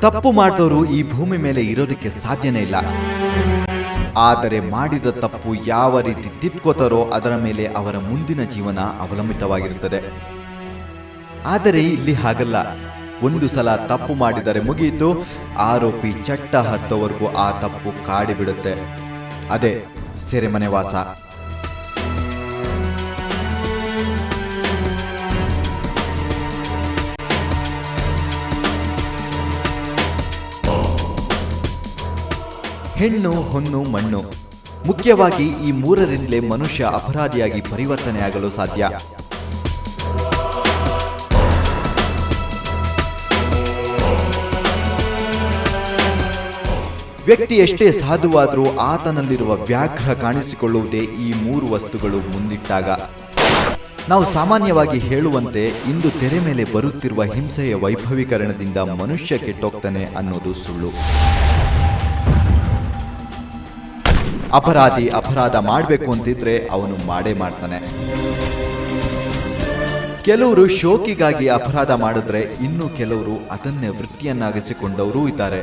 ತಪ್ಪು ಮಾಡಿದವರು ಈ ಭೂಮಿ ಮೇಲೆ ಇರೋದಕ್ಕೆ ಸಾಧ್ಯನೇ ಇಲ್ಲ. ಆದರೆ ಮಾಡಿದ ತಪ್ಪು ಯಾವ ರೀತಿ ತಿದ್ಕೋತಾರೋ ಅದರ ಮೇಲೆ ಅವರ ಮುಂದಿನ ಜೀವನ ಅವಲಂಬಿತವಾಗಿರುತ್ತದೆ. ಆದರೆ ಇಲ್ಲಿ ಹಾಗಲ್ಲ. ಒಂದು ಸಲ ತಪ್ಪು ಮಾಡಿದರೆ ಮುಗಿಯಿತು, ಆರೋಪಿ ಚಟ್ಟ ಹತ್ತೋವರೆಗೂ ಆ ತಪ್ಪು ಕಾಡಿಬಿಡುತ್ತೆ. ಅದೇ ಸೆರೆಮನೆ ವಾಸ. ಹೆಣ್ಣು, ಹೊನ್ನು, ಮಣ್ಣು, ಮುಖ್ಯವಾಗಿ ಈ ಮೂರರಿಂದಲೇ ಮನುಷ್ಯ ಅಪರಾಧಿಯಾಗಿ ಪರಿವರ್ತನೆಯಾಗಲು ಸಾಧ್ಯ. ವ್ಯಕ್ತಿ ಎಷ್ಟೇ ಸಾಧುವಾದರೂ ಆತನಲ್ಲಿರುವ ವ್ಯಾಘ್ರ ಕಾಣಿಸಿಕೊಳ್ಳುವುದೇ ಈ ಮೂರು ವಸ್ತುಗಳು ಮುಂದಿಟ್ಟಾಗ. ನಾವು ಸಾಮಾನ್ಯವಾಗಿ ಹೇಳುವಂತೆ ಇಂದು ತೆರೆ ಮೇಲೆ ಬರುತ್ತಿರುವ ಹಿಂಸೆಯ ವೈಭವೀಕರಣದಿಂದ ಮನುಷ್ಯ ಕೆಟ್ಟೋಗ್ತಾನೆ ಅನ್ನೋದು ಸುಳ್ಳು. ಅಪರಾಧಿ ಅಪರಾಧ ಮಾಡಬೇಕು ಅಂತಿದ್ರೆ ಅವನು ಮಾಡೇ ಮಾಡ್ತಾನೆ. ಕೆಲವರು ಶೋಕಿಗಾಗಿ ಅಪರಾಧ ಮಾಡಿದ್ರೆ ಇನ್ನು ಕೆಲವರು ಅದನ್ನೇ ವೃತ್ತಿಯನ್ನಾಗಿಸಿಕೊಂಡವರೂ ಇದ್ದಾರೆ.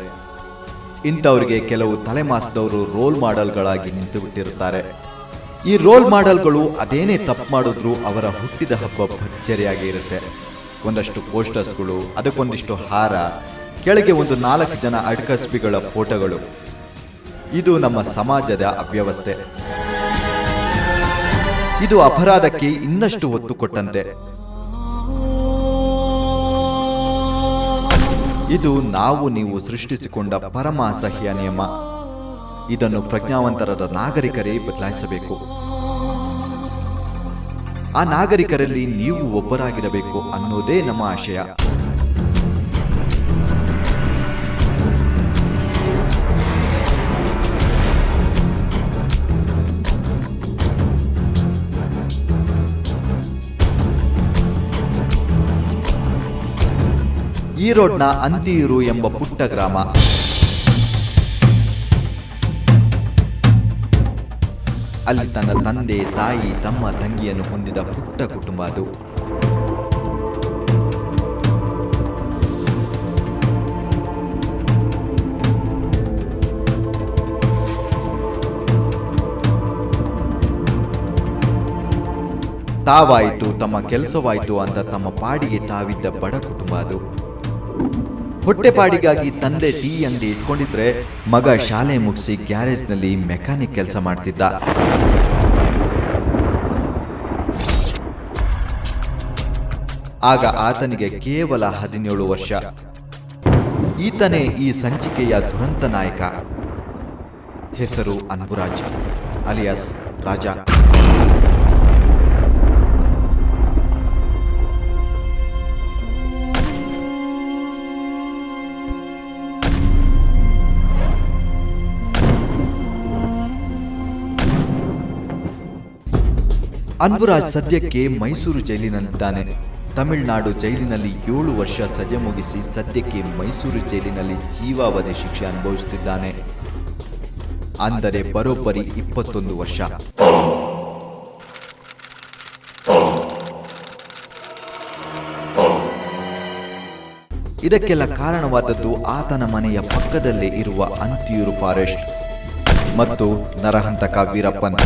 ಇಂಥವ್ರಿಗೆ ಕೆಲವು ತಲೆಮಾಸಿದವರು ರೋಲ್ ಮಾಡೆಲ್ಗಳಾಗಿ ನಿಂತು ಬಿಟ್ಟಿರುತ್ತಾರೆ. ಈ ರೋಲ್ ಮಾಡೆಲ್ಗಳು ಅದೇನೇ ತಪ್ಪು ಮಾಡಿದ್ರು ಅವರ ಹುಟ್ಟಿದ ಹಬ್ಬ ಭರ್ಜರಿಯಾಗಿ ಇರುತ್ತೆ. ಒಂದಷ್ಟು ಪೋಸ್ಟರ್ಸ್ಗಳು, ಅದಕ್ಕೊಂದಿಷ್ಟು ಹಾರ, ಕೆಳಗೆ ಒಂದು 4 ಜನ ಅಡ್ಕಸ್ಬಿಗಳ ಫೋಟೋಗಳು. ಇದು ನಮ್ಮ ಸಮಾಜದ ಅವ್ಯವಸ್ಥೆ. ಇದು ಅಪರಾಧಕ್ಕೆ ಇನ್ನಷ್ಟು ಒತ್ತು ಕೊಟ್ಟಂತೆ. ಇದು ನಾವು ನೀವು ಸೃಷ್ಟಿಸಿಕೊಂಡ ಪರಮ ಅಸಹ್ಯ ನಿಯಮ. ಇದನ್ನು ಪ್ರಜ್ಞಾವಂತರಾದ ನಾಗರಿಕರೇ ಬದಲಾಯಿಸಬೇಕು. ಆ ನಾಗರಿಕರಲ್ಲಿ ನೀವು ಒಬ್ಬರಾಗಿರಬೇಕು ಅನ್ನೋದೇ ನಮ್ಮ ಆಶಯ. ಈ ರೋಡ್ನ ಅಂತಿಯೂರು ಎಂಬ ಪುಟ್ಟ ಗ್ರಾಮ. ಅಲ್ಲಿ ತನ್ನ ತಂದೆ, ತಾಯಿ, ತಮ್ಮ, ತಂಗಿಯನ್ನು ಹೊಂದಿದ ಪುಟ್ಟ ಕುಟುಂಬ ಅದು. ತಾವಾಯಿತು, ತಮ್ಮ ಕೆಲಸವಾಯಿತು ಅಂತ ತಮ್ಮ ಪಾಡಿಗೆ ತಾವಿದ್ದ ಬಡ ಕುಟುಂಬ ಅದು. ಹೊಟ್ಟೆಪಾಡಿಗಾಗಿ ತಂದೆ ಟೀ ಅಂಗಡಿ ಇಟ್ಕೊಂಡಿದ್ರೆ ಮಗ ಶಾಲೆ ಮುಗಿಸಿ ಗ್ಯಾರೇಜ್ನಲ್ಲಿ ಮೆಕ್ಯಾನಿಕ್ ಕೆಲಸ ಮಾಡ್ತಿದ್ದ. ಆಗ ಆತನಿಗೆ ಕೇವಲ 17 ವರ್ಷ. ಈತನೇ ಈ ಸಂಚಿಕೆಯ ದುರಂತ ನಾಯಕ. ಹೆಸರು ಅನ್ಬುರಾಜ್ ಅಲಿಯಾಸ್ ರಾಜ. ಅನ್ಬುರಾಜ್ ಸದ್ಯಕ್ಕೆ ಮೈಸೂರು ಜೈಲಿನಲ್ಲಿದ್ದಾನೆ. ತಮಿಳುನಾಡು ಜೈಲಿನಲ್ಲಿ 7 ವರ್ಷ ಸಜೆ ಮುಗಿಸಿ ಸದ್ಯಕ್ಕೆ ಮೈಸೂರು ಜೈಲಿನಲ್ಲಿ ಜೀವಾವಧಿ ಶಿಕ್ಷೆ ಅನುಭವಿಸುತ್ತಿದ್ದಾನೆ. ಅಂದರೆ ಬರೋಬ್ಬರಿ 21 ವರ್ಷ. ಇದಕ್ಕೆಲ್ಲ ಕಾರಣವಾದದ್ದು ಆತನ ಮನೆಯ ಪಕ್ಕದಲ್ಲೇ ಇರುವ ಅಂತಿಯೂರು ಫಾರೆಸ್ಟ್ ಮತ್ತು ನರಹಂತಕ ವೀರಪ್ಪನ್.